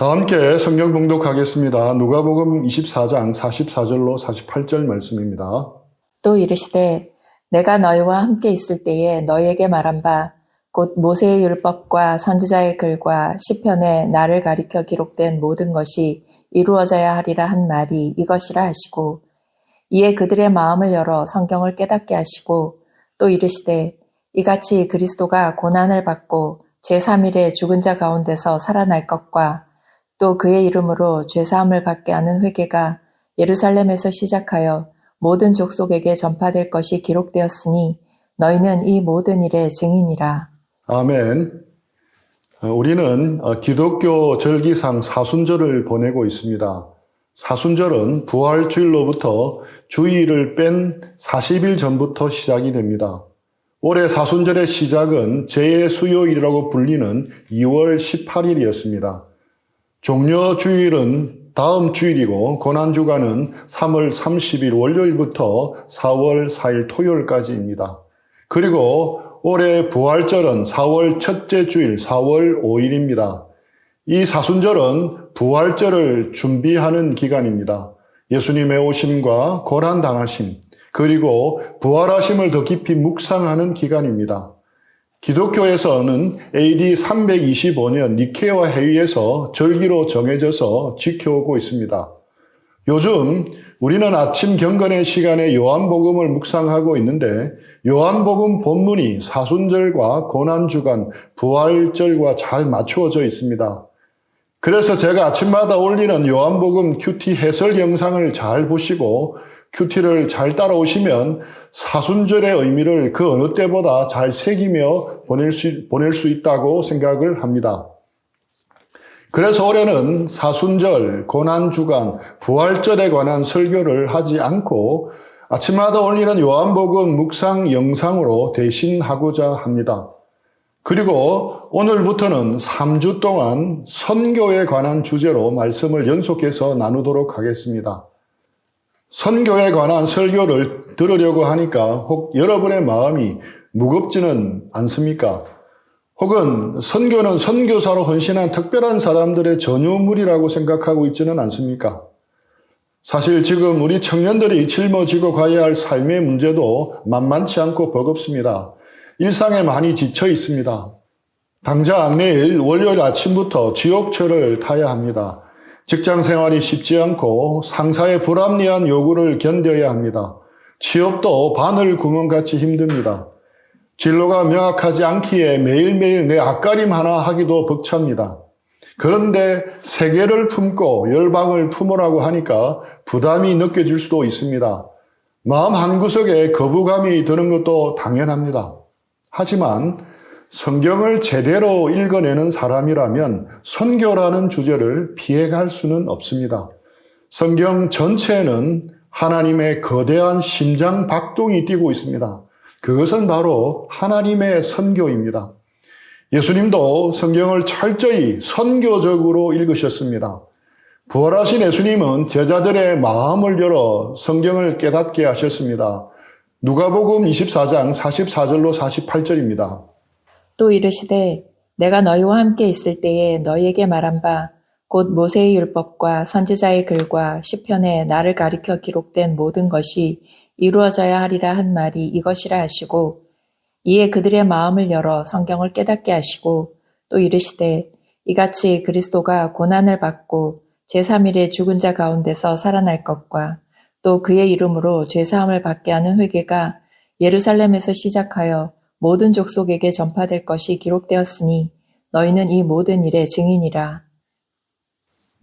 다 함께 성경 봉독하겠습니다. 누가복음 24장 44절로 48절 말씀입니다. 또 이르시되 내가 너희와 함께 있을 때에 너희에게 말한 바 곧 모세의 율법과 선지자의 글과 시편에 나를 가리켜 기록된 모든 것이 이루어져야 하리라 한 말이 이것이라 하시고, 이에 그들의 마음을 열어 성경을 깨닫게 하시고, 또 이르시되 이같이 그리스도가 고난을 받고 제3일에 죽은 자 가운데서 살아날 것과 또 그의 이름으로 죄사함을 받게 하는 회개가 예루살렘에서 시작하여 모든 족속에게 전파될 것이 기록되었으니 너희는 이 모든 일의 증인이라. 아멘. 우리는 기독교 절기상 사순절을 보내고 있습니다. 사순절은 부활주일로부터 주일을 뺀 40일 전부터 시작이 됩니다. 올해 사순절의 시작은 제 수요일이라고 불리는 2월 18일이었습니다. 종려주일은 다음 주일이고 고난주간은 3월 30일 월요일부터 4월 4일 토요일까지입니다. 그리고 올해 부활절은 4월 첫째 주일 4월 5일입니다. 이 사순절은 부활절을 준비하는 기간입니다. 예수님의 오심과 고난당하심, 그리고 부활하심을 더 깊이 묵상하는 기간입니다. 기독교에서는 AD 325년 니케아 회의에서 절기로 정해져서 지켜오고 있습니다. 요즘 우리는 아침 경건의 시간에 요한복음을 묵상하고 있는데 요한복음 본문이 사순절과 고난주간, 부활절과 잘 맞추어져 있습니다. 그래서 제가 아침마다 올리는 요한복음 큐티 해설 영상을 잘 보시고 큐티를 잘 따라오시면 사순절의 의미를 그 어느 때보다 잘 새기며 보낼 수 있다고 생각을 합니다. 그래서 올해는 사순절, 고난주간, 부활절에 관한 설교를 하지 않고 아침마다 올리는 요한복음 묵상 영상으로 대신하고자 합니다. 그리고 오늘부터는 3주 동안 선교에 관한 주제로 말씀을 연속해서 나누도록 하겠습니다. 선교에 관한 설교를 들으려고 하니까 혹 여러분의 마음이 무겁지는 않습니까? 혹은 선교는 선교사로 헌신한 특별한 사람들의 전유물이라고 생각하고 있지는 않습니까? 사실 지금 우리 청년들이 짊어지고 가야 할 삶의 문제도 만만치 않고 버겁습니다. 일상에 많이 지쳐 있습니다. 당장 내일 월요일 아침부터 지옥철을 타야 합니다. 직장 생활이 쉽지 않고 상사의 불합리한 요구를 견뎌야 합니다. 취업도 바늘 구멍같이 힘듭니다. 진로가 명확하지 않기에 매일매일 내 앞가림 하나 하기도 벅찹니다. 그런데 세계를 품고 열방을 품으라고 하니까 부담이 느껴질 수도 있습니다. 마음 한구석에 거부감이 드는 것도 당연합니다. 하지만 성경을 제대로 읽어내는 사람이라면 선교라는 주제를 피해갈 수는 없습니다. 성경 전체에는 하나님의 거대한 심장 박동이 뛰고 있습니다. 그것은 바로 하나님의 선교입니다. 예수님도 성경을 철저히 선교적으로 읽으셨습니다. 부활하신 예수님은 제자들의 마음을 열어 성경을 깨닫게 하셨습니다. 누가복음 24장 44절로 48절입니다. 또 이르시되 내가 너희와 함께 있을 때에 너희에게 말한 바 곧 모세의 율법과 선지자의 글과 시편에 나를 가리켜 기록된 모든 것이 이루어져야 하리라 한 말이 이것이라 하시고, 이에 그들의 마음을 열어 성경을 깨닫게 하시고, 또 이르시되 이같이 그리스도가 고난을 받고 제3일에 죽은 자 가운데서 살아날 것과 또 그의 이름으로 죄사함을 받게 하는 회개가 예루살렘에서 시작하여 모든 족속에게 전파될 것이 기록되었으니 너희는 이 모든 일의 증인이라.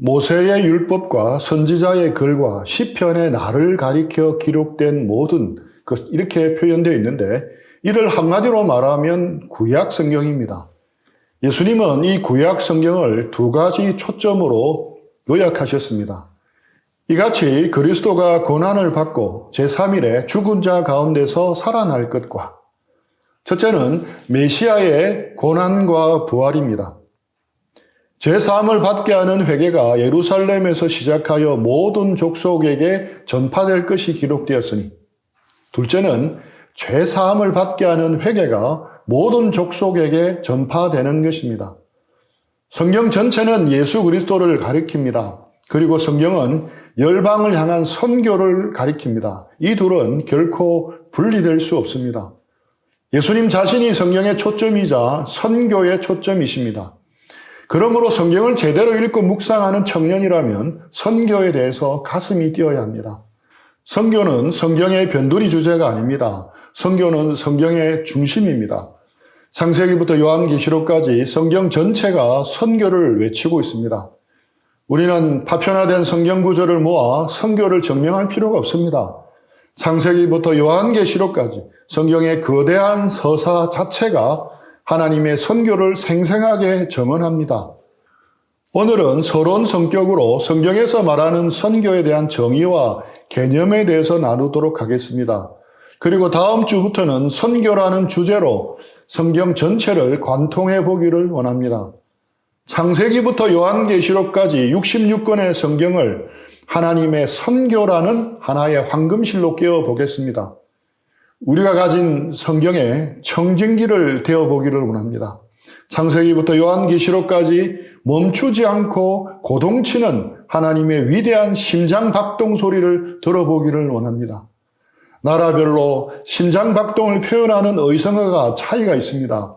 모세의 율법과 선지자의 글과 시편에 나를 가리켜 기록된 모든 것, 이렇게 표현되어 있는데 이를 한마디로 말하면 구약 성경입니다. 예수님은 이 구약 성경을 두 가지 초점으로 요약하셨습니다. 이같이 그리스도가 고난을 받고 제3일에 죽은 자 가운데서 살아날 것과, 첫째는 메시아의 고난과 부활입니다. 죄사함을 받게 하는 회개가 예루살렘에서 시작하여 모든 족속에게 전파될 것이 기록되었으니, 둘째는 죄사함을 받게 하는 회개가 모든 족속에게 전파되는 것입니다. 성경 전체는 예수 그리스도를 가리킵니다. 그리고 성경은 열방을 향한 선교를 가리킵니다. 이 둘은 결코 분리될 수 없습니다. 예수님 자신이 성경의 초점이자 선교의 초점이십니다. 그러므로 성경을 제대로 읽고 묵상하는 청년이라면 선교에 대해서 가슴이 뛰어야 합니다. 선교는 성경의 변두리 주제가 아닙니다. 선교는 성경의 중심입니다. 창세기부터 요한계시록까지 성경 전체가 선교를 외치고 있습니다. 우리는 파편화된 성경 구절을 모아 선교를 증명할 필요가 없습니다. 창세기부터 요한계시록까지 성경의 거대한 서사 자체가 하나님의 선교를 생생하게 증언합니다. 오늘은 서론 성격으로 성경에서 말하는 선교에 대한 정의와 개념에 대해서 나누도록 하겠습니다. 그리고 다음 주부터는 선교라는 주제로 성경 전체를 관통해 보기를 원합니다. 창세기부터 요한계시록까지 66권의 성경을 하나님의 선교라는 하나의 황금실로 깨어 보겠습니다. 우리가 가진 성경의 청진기를 되어 보기를 원합니다. 창세기부터 요한계시록까지 멈추지 않고 고동치는 하나님의 위대한 심장박동 소리를 들어보기를 원합니다. 나라별로 심장박동을 표현하는 의성어가 차이가 있습니다.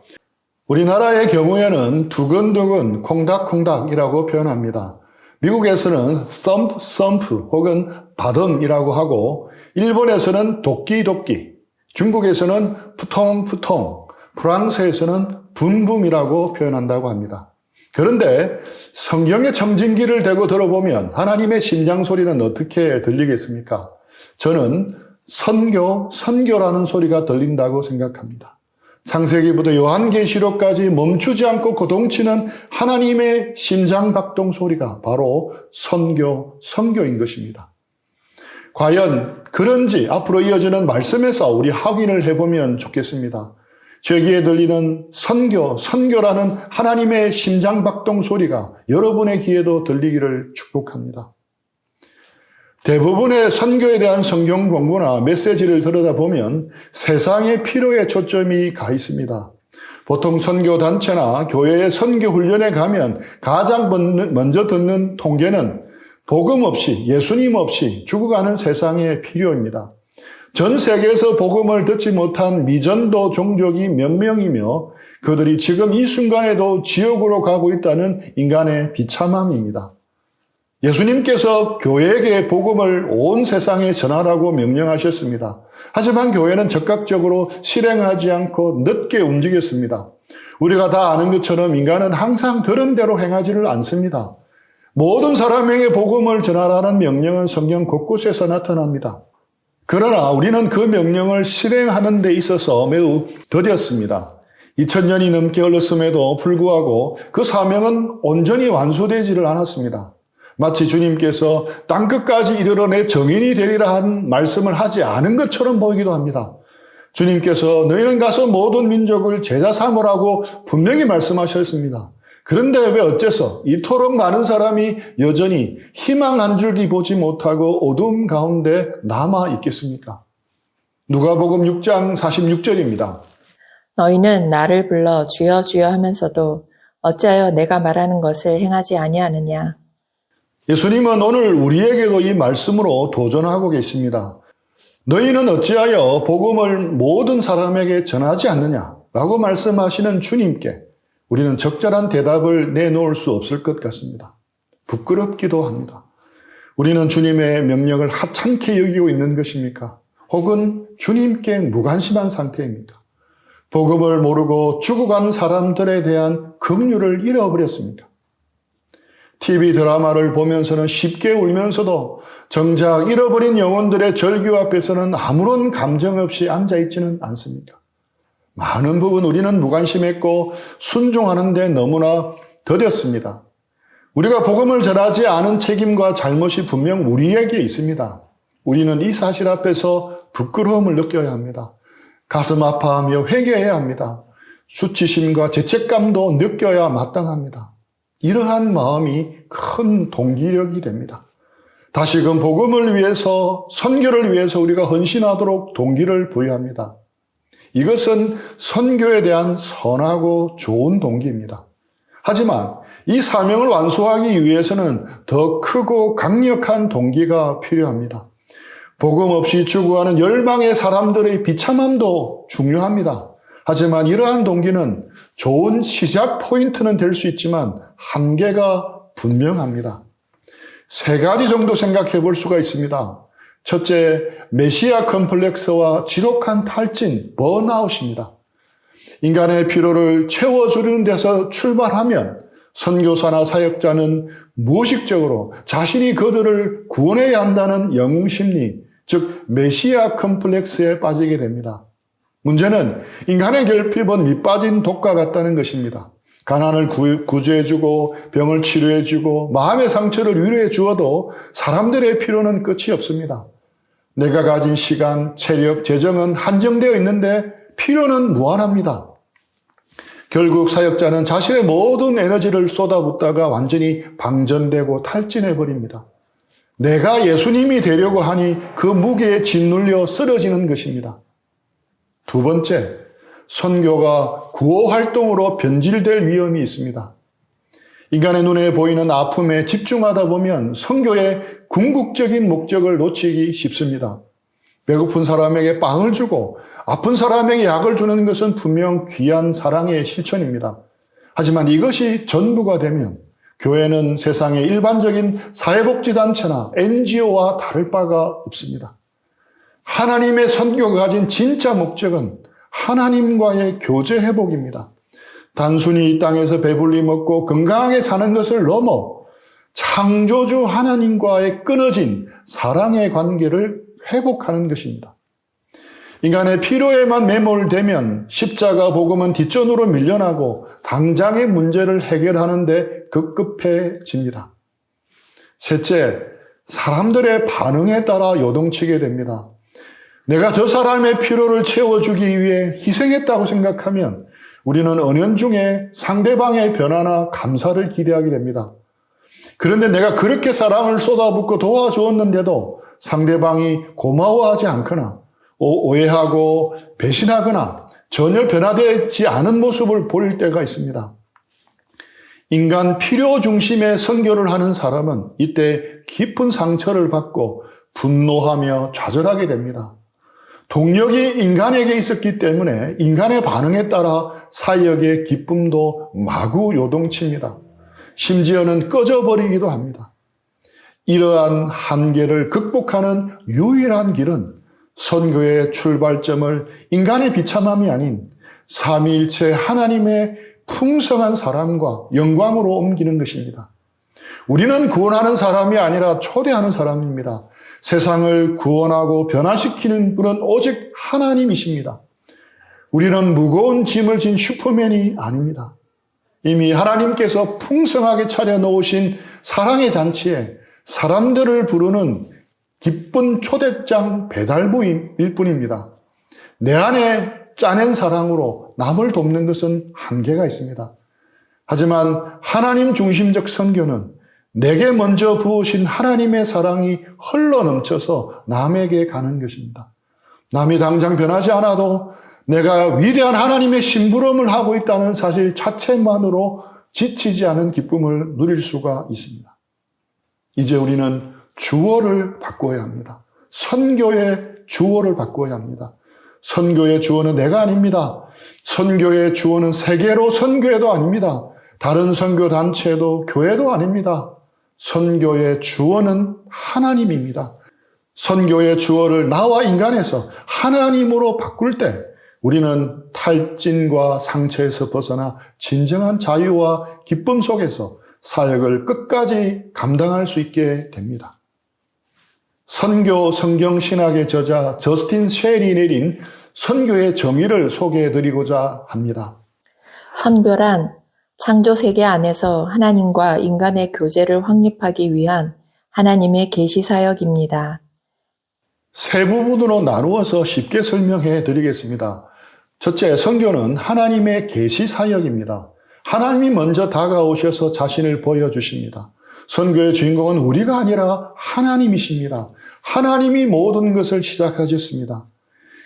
우리나라의 경우에는 두근두근, 콩닥콩닥이라고 표현합니다. 미국에서는 썸프, 썸프 혹은 바듬이라고 하고 일본에서는 도끼도끼, 중국에서는 푸통푸통, 프랑스에서는 붐붐이라고 표현한다고 합니다. 그런데 성경의 청진기를 대고 들어보면 하나님의 심장 소리는 어떻게 들리겠습니까? 저는 선교라는 소리가 들린다고 생각합니다. 창세기부터 요한계시록까지 멈추지 않고 고동치는 하나님의 심장박동 소리가 바로 선교인 것입니다. 과연 그런지 앞으로 이어지는 말씀에서 우리 확인을 해보면 좋겠습니다. 제 귀에 들리는 선교라는 하나님의 심장박동 소리가 여러분의 귀에도 들리기를 축복합니다. 대부분의 선교에 대한 성경 공부나 메시지를 들여다보면 세상의 필요에 초점이 가 있습니다. 보통 선교단체나 교회의 선교훈련에 가면 가장 먼저 듣는 통계는 복음 없이, 예수님 없이 죽어가는 세상의 필요입니다. 전 세계에서 복음을 듣지 못한 미전도 종족이 몇 명이며 그들이 지금 이 순간에도 지옥으로 가고 있다는 인간의 비참함입니다. 예수님께서 교회에게 복음을 온 세상에 전하라고 명령하셨습니다. 하지만 교회는 적극적으로 실행하지 않고 늦게 움직였습니다. 우리가 다 아는 것처럼 인간은 항상 들은 대로 행하지를 않습니다. 모든 사람에게 복음을 전하라는 명령은 성경 곳곳에서 나타납니다. 그러나 우리는 그 명령을 실행하는 데 있어서 매우 더뎠습니다. 2000년이 넘게 흘렀음에도 불구하고 그 사명은 온전히 완수되지를 않았습니다. 마치 주님께서 땅끝까지 이르러 내 정인이 되리라 한 말씀을 하지 않은 것처럼 보이기도 합니다. 주님께서 너희는 가서 모든 민족을 제자 삼으라고 분명히 말씀하셨습니다. 그런데 왜 어째서 이토록 많은 사람이 여전히 희망 한 줄기 보지 못하고 어둠 가운데 남아 있겠습니까? 누가복음 6장 46절입니다. 너희는 나를 불러 주여 주여 하면서도 어찌하여 내가 말하는 것을 행하지 아니하느냐. 예수님은 오늘 우리에게도 이 말씀으로 도전하고 계십니다. 너희는 어찌하여 복음을 모든 사람에게 전하지 않느냐라고 말씀하시는 주님께 우리는 적절한 대답을 내놓을 수 없을 것 같습니다. 부끄럽기도 합니다. 우리는 주님의 명령을 하찮게 여기고 있는 것입니까? 혹은 주님께 무관심한 상태입니까? 복음을 모르고 죽어가는 사람들에 대한 긍휼을 잃어버렸습니까? TV 드라마를 보면서는 쉽게 울면서도 정작 잃어버린 영혼들의 절규 앞에서는 아무런 감정 없이 앉아있지는 않습니까? 많은 부분 우리는 무관심했고 순종하는 데 너무나 더뎠습니다. 우리가 복음을 전하지 않은 책임과 잘못이 분명 우리에게 있습니다. 우리는 이 사실 앞에서 부끄러움을 느껴야 합니다. 가슴 아파하며 회개해야 합니다. 수치심과 죄책감도 느껴야 마땅합니다. 이러한 마음이 큰 동기력이 됩니다. 다시금 복음을 위해서, 선교를 위해서 우리가 헌신하도록 동기를 부여합니다. 이것은 선교에 대한 선하고 좋은 동기입니다. 하지만 이 사명을 완수하기 위해서는 더 크고 강력한 동기가 필요합니다. 복음 없이 추구하는 열방의 사람들의 비참함도 중요합니다. 하지만 이러한 동기는 좋은 시작 포인트는 될 수 있지만 한계가 분명합니다. 세 가지 정도 생각해 볼 수가 있습니다. 첫째, 메시아 컴플렉스와 지독한 탈진, 번아웃입니다. 인간의 피로를 채워주려는 데서 출발하면 선교사나 사역자는 무의식적으로 자신이 그들을 구원해야 한다는 영웅심리, 즉 메시아 컴플렉스에 빠지게 됩니다. 문제는 인간의 결핍은 밑빠진 독과 같다는 것입니다. 가난을 구제해주고 병을 치료해주고 마음의 상처를 위로해 주어도 사람들의 필요는 끝이 없습니다. 내가 가진 시간, 체력, 재정은 한정되어 있는데 필요는 무한합니다. 결국 사역자는 자신의 모든 에너지를 쏟아붓다가 완전히 방전되고 탈진해버립니다. 내가 예수님이 되려고 하니 그 무게에 짓눌려 쓰러지는 것입니다. 두 번째, 선교가 구호 활동으로 변질될 위험이 있습니다. 인간의 눈에 보이는 아픔에 집중하다 보면 선교의 궁극적인 목적을 놓치기 쉽습니다. 배고픈 사람에게 빵을 주고 아픈 사람에게 약을 주는 것은 분명 귀한 사랑의 실천입니다. 하지만 이것이 전부가 되면 교회는 세상의 일반적인 사회복지단체나 NGO와 다를 바가 없습니다. 하나님의 선교가 가진 진짜 목적은 하나님과의 교제 회복입니다. 단순히 이 땅에서 배불리 먹고 건강하게 사는 것을 넘어 창조주 하나님과의 끊어진 사랑의 관계를 회복하는 것입니다. 인간의 필요에만 매몰되면 십자가 복음은 뒷전으로 밀려나고 당장의 문제를 해결하는 데 급급해집니다. 셋째, 사람들의 반응에 따라 요동치게 됩니다. 내가 저 사람의 필요를 채워주기 위해 희생했다고 생각하면 우리는 은연중에 상대방의 변화나 감사를 기대하게 됩니다. 그런데 내가 그렇게 사랑을 쏟아붓고 도와주었는데도 상대방이 고마워하지 않거나 오해하고 배신하거나 전혀 변화되지 않은 모습을 보일 때가 있습니다. 인간 필요 중심의 선교를 하는 사람은 이때 깊은 상처를 받고 분노하며 좌절하게 됩니다. 동력이 인간에게 있었기 때문에 인간의 반응에 따라 사역의 기쁨도 마구 요동칩니다. 심지어는 꺼져버리기도 합니다. 이러한 한계를 극복하는 유일한 길은 선교의 출발점을 인간의 비참함이 아닌 삼위일체 하나님의 풍성한 사랑과 영광으로 옮기는 것입니다. 우리는 구원하는 사람이 아니라 초대하는 사람입니다. 세상을 구원하고 변화시키는 분은 오직 하나님이십니다. 우리는 무거운 짐을 진 슈퍼맨이 아닙니다. 이미 하나님께서 풍성하게 차려놓으신 사랑의 잔치에 사람들을 부르는 기쁜 초대장 배달부일 뿐입니다. 내 안에 짜낸 사랑으로 남을 돕는 것은 한계가 있습니다. 하지만 하나님 중심적 선교는 내게 먼저 부으신 하나님의 사랑이 흘러넘쳐서 남에게 가는 것입니다. 남이 당장 변하지 않아도 내가 위대한 하나님의 심부름을 하고 있다는 사실 자체만으로 지치지 않은 기쁨을 누릴 수가 있습니다. 이제 우리는 주어를 바꿔야 합니다. 선교의 주어를 바꿔야 합니다. 선교의 주어는 내가 아닙니다. 선교의 주어는 세계로 선교회도 아닙니다. 다른 선교 단체도 교회도 아닙니다. 선교의 주어는 하나님입니다. 선교의 주어를 나와 인간에서 하나님으로 바꿀 때 우리는 탈진과 상처에서 벗어나 진정한 자유와 기쁨 속에서 사역을 끝까지 감당할 수 있게 됩니다. 선교 성경신학의 저자 저스틴 쉘이 내린 선교의 정의를 소개해드리고자 합니다. 선교란 창조 세계 안에서 하나님과 인간의 교제를 확립하기 위한 하나님의 계시 사역입니다. 세 부분으로 나누어서 쉽게 설명해 드리겠습니다. 첫째, 선교는 하나님의 계시 사역입니다. 하나님이 먼저 다가오셔서 자신을 보여주십니다. 선교의 주인공은 우리가 아니라 하나님이십니다. 하나님이 모든 것을 시작하셨습니다.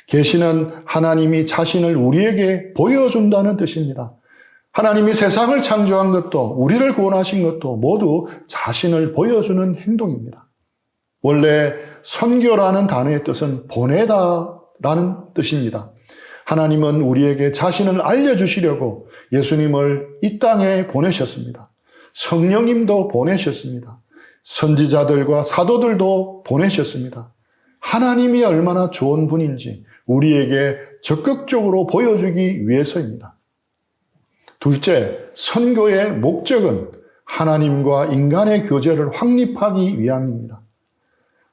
계시는 하나님이 자신을 우리에게 보여준다는 뜻입니다. 하나님이 세상을 창조한 것도 우리를 구원하신 것도 모두 자신을 보여주는 행동입니다. 원래 선교라는 단어의 뜻은 보내다라는 뜻입니다. 하나님은 우리에게 자신을 알려주시려고 예수님을 이 땅에 보내셨습니다. 성령님도 보내셨습니다. 선지자들과 사도들도 보내셨습니다. 하나님이 얼마나 좋은 분인지 우리에게 적극적으로 보여주기 위해서입니다. 둘째, 선교의 목적은 하나님과 인간의 교제를 확립하기 위함입니다.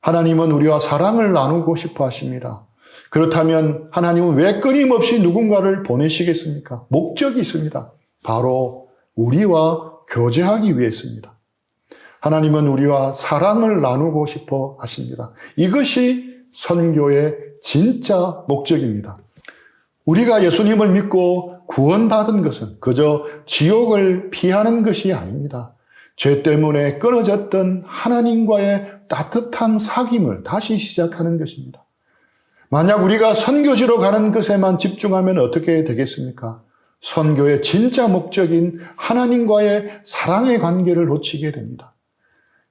하나님은 우리와 사랑을 나누고 싶어 하십니다. 그렇다면 하나님은 왜 끊임없이 누군가를 보내시겠습니까? 목적이 있습니다. 바로 우리와 교제하기 위해서입니다. 하나님은 우리와 사랑을 나누고 싶어 하십니다. 이것이 선교의 진짜 목적입니다. 우리가 예수님을 믿고 구원받은 것은 그저 지옥을 피하는 것이 아닙니다. 죄 때문에 끊어졌던 하나님과의 따뜻한 사귐을 다시 시작하는 것입니다. 만약 우리가 선교지로 가는 것에만 집중하면 어떻게 되겠습니까? 선교의 진짜 목적인 하나님과의 사랑의 관계를 놓치게 됩니다.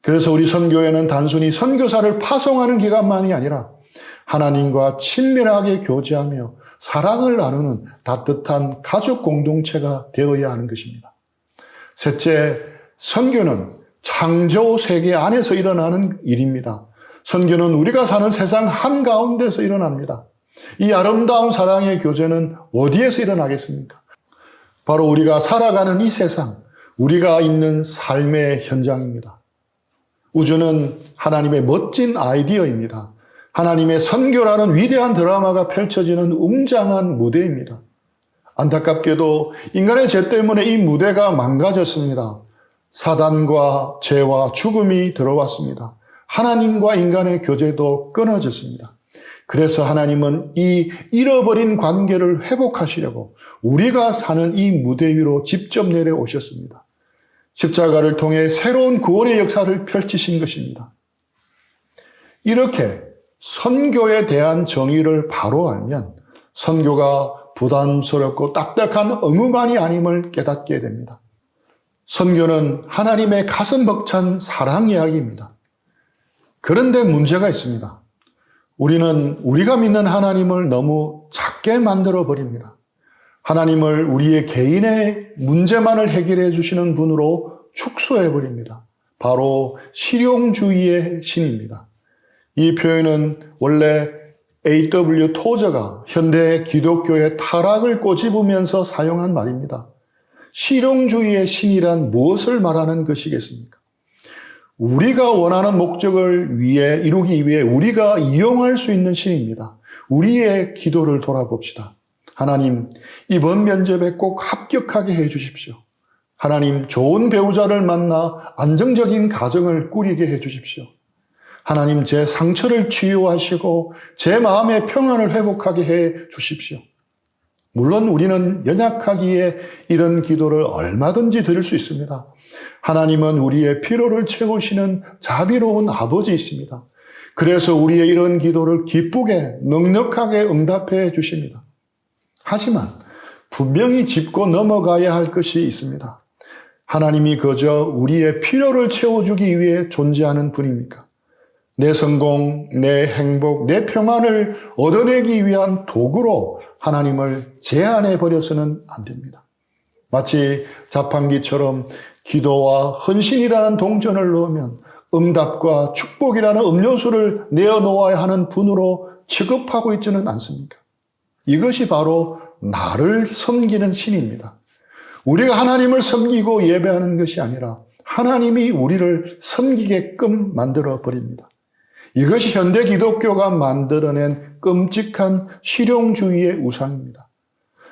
그래서 우리 선교회는 단순히 선교사를 파송하는 기관만이 아니라 하나님과 친밀하게 교제하며 사랑을 나누는 따뜻한 가족 공동체가 되어야 하는 것입니다. 셋째, 선교는 창조 세계 안에서 일어나는 일입니다. 선교는 우리가 사는 세상 한가운데서 일어납니다. 이 아름다운 사랑의 교제는 어디에서 일어나겠습니까? 바로 우리가 살아가는 이 세상, 우리가 있는 삶의 현장입니다. 우주는 하나님의 멋진 아이디어입니다. 하나님의 선교라는 위대한 드라마가 펼쳐지는 웅장한 무대입니다. 안타깝게도 인간의 죄 때문에 이 무대가 망가졌습니다. 사단과 죄와 죽음이 들어왔습니다. 하나님과 인간의 교제도 끊어졌습니다. 그래서 하나님은 이 잃어버린 관계를 회복하시려고 우리가 사는 이 무대 위로 직접 내려오셨습니다. 십자가를 통해 새로운 구원의 역사를 펼치신 것입니다. 이렇게 선교에 대한 정의를 바로 알면 선교가 부담스럽고 딱딱한 의무만이 아님을 깨닫게 됩니다. 선교는 하나님의 가슴 벅찬 사랑 이야기입니다. 그런데 문제가 있습니다. 우리는 우리가 믿는 하나님을 너무 작게 만들어 버립니다. 하나님을 우리의 개인의 문제만을 해결해 주시는 분으로 축소해 버립니다. 바로 실용주의의 신입니다. 이 표현은 원래 A.W. 토저가 현대 기독교의 타락을 꼬집으면서 사용한 말입니다. 실용주의의 신이란 무엇을 말하는 것이겠습니까? 우리가 원하는 목적을 이루기 위해 우리가 이용할 수 있는 신입니다. 우리의 기도를 돌아봅시다. 하나님, 이번 면접에 꼭 합격하게 해 주십시오. 하나님, 좋은 배우자를 만나 안정적인 가정을 꾸리게 해 주십시오. 하나님, 제 상처를 치유하시고 제 마음의 평안을 회복하게 해 주십시오. 물론 우리는 연약하기에 이런 기도를 얼마든지 드릴 수 있습니다. 하나님은 우리의 필요를 채우시는 자비로운 아버지이십니다. 그래서 우리의 이런 기도를 기쁘게 넉넉하게 응답해 주십니다. 하지만 분명히 짚고 넘어가야 할 것이 있습니다. 하나님이 그저 우리의 필요를 채워주기 위해 존재하는 분입니까? 내 성공, 내 행복, 내 평안을 얻어내기 위한 도구로 하나님을 제한해 버려서는 안 됩니다. 마치 자판기처럼 기도와 헌신이라는 동전을 넣으면 응답과 축복이라는 음료수를 내어놓아야 하는 분으로 취급하고 있지는 않습니까? 이것이 바로 나를 섬기는 신입니다. 우리가 하나님을 섬기고 예배하는 것이 아니라 하나님이 우리를 섬기게끔 만들어 버립니다. 이것이 현대 기독교가 만들어낸 끔찍한 실용주의의 우상입니다.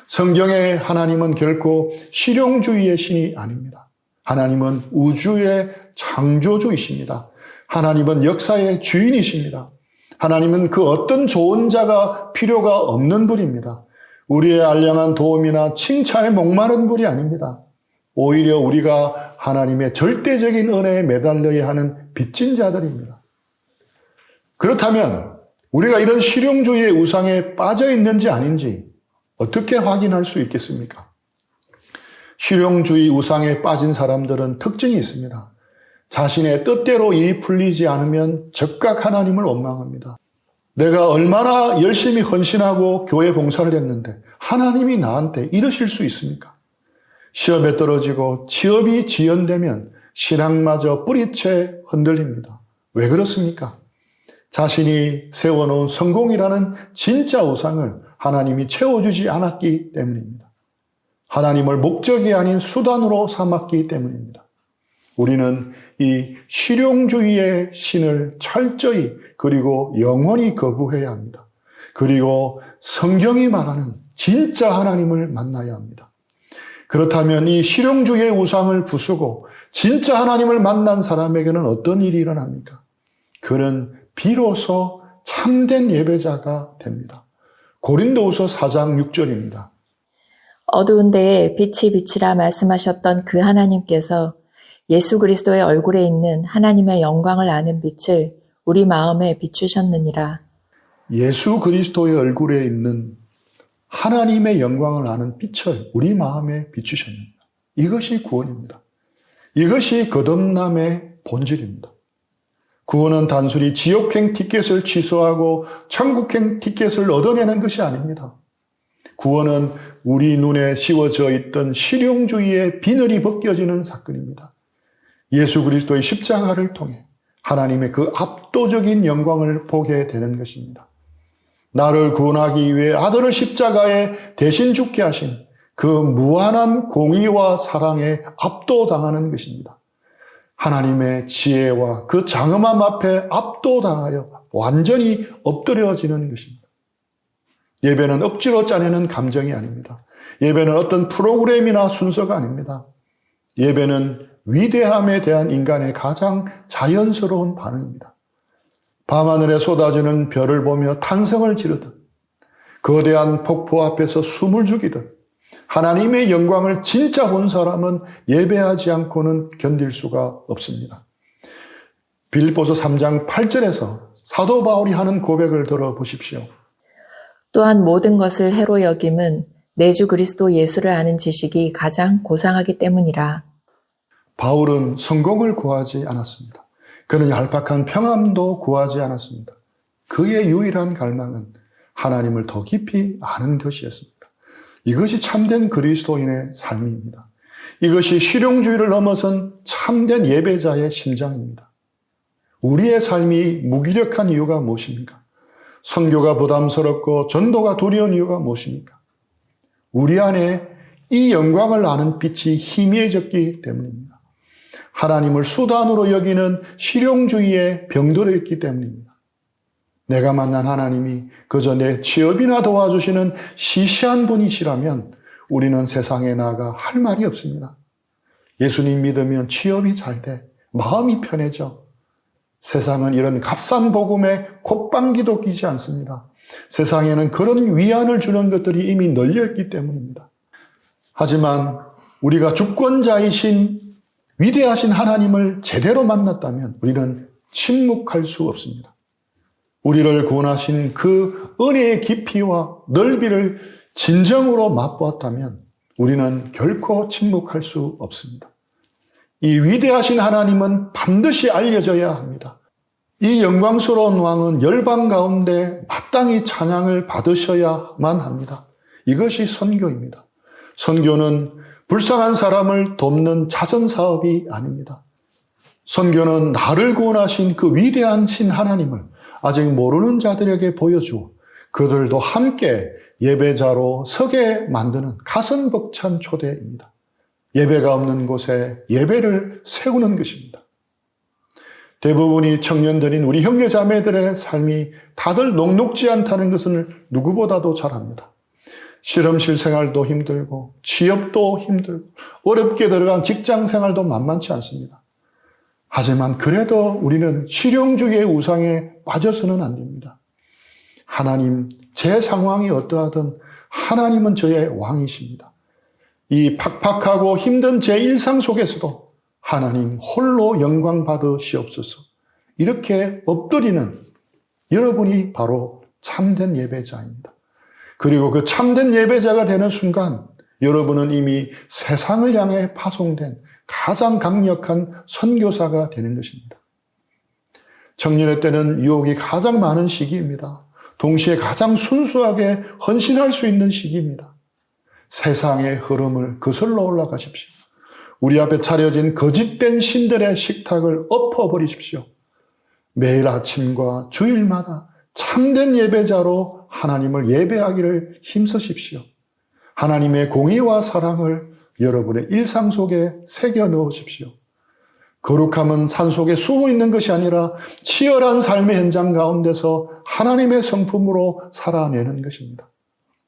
성경의 하나님은 결코 실용주의의 신이 아닙니다. 하나님은 우주의 창조주이십니다. 하나님은 역사의 주인이십니다. 하나님은 그 어떤 좋은 자가 필요가 없는 분입니다. 우리의 알량한 도움이나 칭찬에 목마른 분이 아닙니다. 오히려 우리가 하나님의 절대적인 은혜에 매달려야 하는 빚진 자들입니다. 그렇다면 우리가 이런 실용주의의 우상에 빠져 있는지 아닌지 어떻게 확인할 수 있겠습니까? 실용주의 우상에 빠진 사람들은 특징이 있습니다. 자신의 뜻대로 일이 풀리지 않으면 즉각 하나님을 원망합니다. 내가 얼마나 열심히 헌신하고 교회 봉사를 했는데 하나님이 나한테 이러실 수 있습니까? 시험에 떨어지고 취업이 지연되면 신앙마저 뿌리채 흔들립니다. 왜 그렇습니까? 자신이 세워놓은 성공이라는 진짜 우상을 하나님이 채워주지 않았기 때문입니다. 하나님을 목적이 아닌 수단으로 삼았기 때문입니다. 우리는 이 실용주의의 신을 철저히 그리고 영원히 거부해야 합니다. 그리고 성경이 말하는 진짜 하나님을 만나야 합니다. 그렇다면 이 실용주의의 우상을 부수고 진짜 하나님을 만난 사람에게는 어떤 일이 일어납니까? 그는 비로소 참된 예배자가 됩니다. 고린도후서 4장 6절입니다. 어두운 데에 빛이 비치라 말씀하셨던 그 하나님께서 예수 그리스도의 얼굴에 있는 하나님의 영광을 아는 빛을 우리 마음에 비추셨느니라. 예수 그리스도의 얼굴에 있는 하나님의 영광을 아는 빛을 우리 마음에 비추셨느니라. 이것이 구원입니다. 이것이 거듭남의 본질입니다. 구원은 단순히 지옥행 티켓을 취소하고 천국행 티켓을 얻어내는 것이 아닙니다. 구원은 우리 눈에 씌워져 있던 실용주의의 비늘이 벗겨지는 사건입니다. 예수 그리스도의 십자가를 통해 하나님의 그 압도적인 영광을 보게 되는 것입니다. 나를 구원하기 위해 아들을 십자가에 대신 죽게 하신 그 무한한 공의와 사랑에 압도당하는 것입니다. 하나님의 지혜와 그 장엄함 앞에 압도당하여 완전히 엎드려지는 것입니다. 예배는 억지로 짜내는 감정이 아닙니다. 예배는 어떤 프로그램이나 순서가 아닙니다. 예배는 위대함에 대한 인간의 가장 자연스러운 반응입니다. 밤하늘에 쏟아지는 별을 보며 탄성을 지르듯 거대한 폭포 앞에서 숨을 죽이듯 하나님의 영광을 진짜 본 사람은 예배하지 않고는 견딜 수가 없습니다. 빌립보서 3장 8절에서 사도 바울이 하는 고백을 들어보십시오. 또한 모든 것을 해로 여김은 내 주 그리스도 예수를 아는 지식이 가장 고상하기 때문이라. 바울은 성공을 구하지 않았습니다. 그는 얄팍한 평안도 구하지 않았습니다. 그의 유일한 갈망은 하나님을 더 깊이 아는 것이었습니다. 이것이 참된 그리스도인의 삶입니다. 이것이 실용주의를 넘어선 참된 예배자의 심장입니다. 우리의 삶이 무기력한 이유가 무엇입니까? 선교가 부담스럽고 전도가 두려운 이유가 무엇입니까? 우리 안에 이 영광을 아는 빛이 희미해졌기 때문입니다. 하나님을 수단으로 여기는 실용주의에 병들어 있기 때문입니다. 내가 만난 하나님이 그저 내 취업이나 도와주시는 시시한 분이시라면 우리는 세상에 나가 할 말이 없습니다. 예수님 믿으면 취업이 잘 돼, 마음이 편해져. 세상은 이런 값싼 복음에 콧방귀도 끼지 않습니다. 세상에는 그런 위안을 주는 것들이 이미 널려있기 때문입니다. 하지만 우리가 주권자이신 위대하신 하나님을 제대로 만났다면 우리는 침묵할 수 없습니다. 우리를 구원하신 그 은혜의 깊이와 넓이를 진정으로 맛보았다면 우리는 결코 침묵할 수 없습니다. 이 위대하신 하나님은 반드시 알려져야 합니다. 이 영광스러운 왕은 열방 가운데 마땅히 찬양을 받으셔야만 합니다. 이것이 선교입니다. 선교는 불쌍한 사람을 돕는 자선 사업이 아닙니다. 선교는 나를 구원하신 그 위대하신 하나님을 아직 모르는 자들에게 보여주어 그들도 함께 예배자로 서게 만드는 가슴 벅찬 초대입니다. 예배가 없는 곳에 예배를 세우는 것입니다. 대부분이 청년들인 우리 형제자매들의 삶이 다들 녹록지 않다는 것을 누구보다도 잘 압니다. 실험실 생활도 힘들고 취업도 힘들고 어렵게 들어간 직장 생활도 만만치 않습니다. 하지만 그래도 우리는 실용주의의 우상에 빠져서는 안 됩니다. 하나님, 제 상황이 어떠하든 하나님은 저의 왕이십니다. 이 팍팍하고 힘든 제 일상 속에서도 하나님 홀로 영광 받으시옵소서. 이렇게 엎드리는 여러분이 바로 참된 예배자입니다. 그리고 그 참된 예배자가 되는 순간 여러분은 이미 세상을 향해 파송된 가장 강력한 선교사가 되는 것입니다. 청년의 때는 유혹이 가장 많은 시기입니다. 동시에 가장 순수하게 헌신할 수 있는 시기입니다. 세상의 흐름을 거슬러 올라가십시오. 우리 앞에 차려진 거짓된 신들의 식탁을 엎어버리십시오. 매일 아침과 주일마다 참된 예배자로 하나님을 예배하기를 힘쓰십시오. 하나님의 공의와 사랑을 여러분의 일상 속에 새겨 넣으십시오. 거룩함은 산속에 숨어 있는 것이 아니라 치열한 삶의 현장 가운데서 하나님의 성품으로 살아내는 것입니다.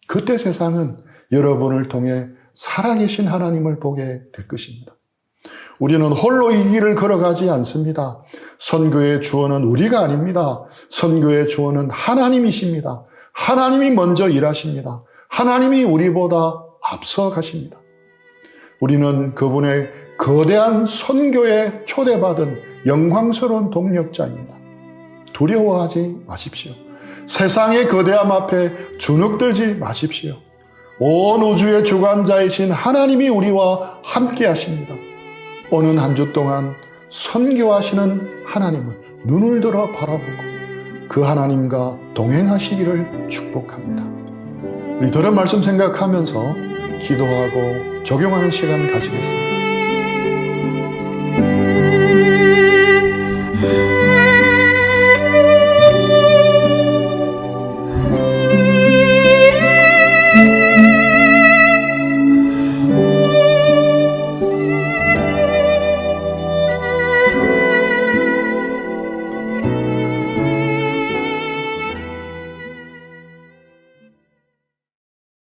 그때 세상은 여러분을 통해 살아계신 하나님을 보게 될 것입니다. 우리는 홀로 이 길을 걸어가지 않습니다. 선교의 주어는 우리가 아닙니다. 선교의 주어는 하나님이십니다. 하나님이 먼저 일하십니다. 하나님이 우리보다 앞서 가십니다. 우리는 그분의 거대한 선교에 초대받은 영광스러운 동력자입니다. 두려워하지 마십시오. 세상의 거대함 앞에 주눅들지 마십시오. 온 우주의 주관자이신 하나님이 우리와 함께 하십니다. 오는 한 주 동안 선교하시는 하나님을 눈을 들어 바라보고 그 하나님과 동행하시기를 축복합니다. 우리 들은 말씀 생각하면서 기도하고 적용하는 시간 가지겠습니다.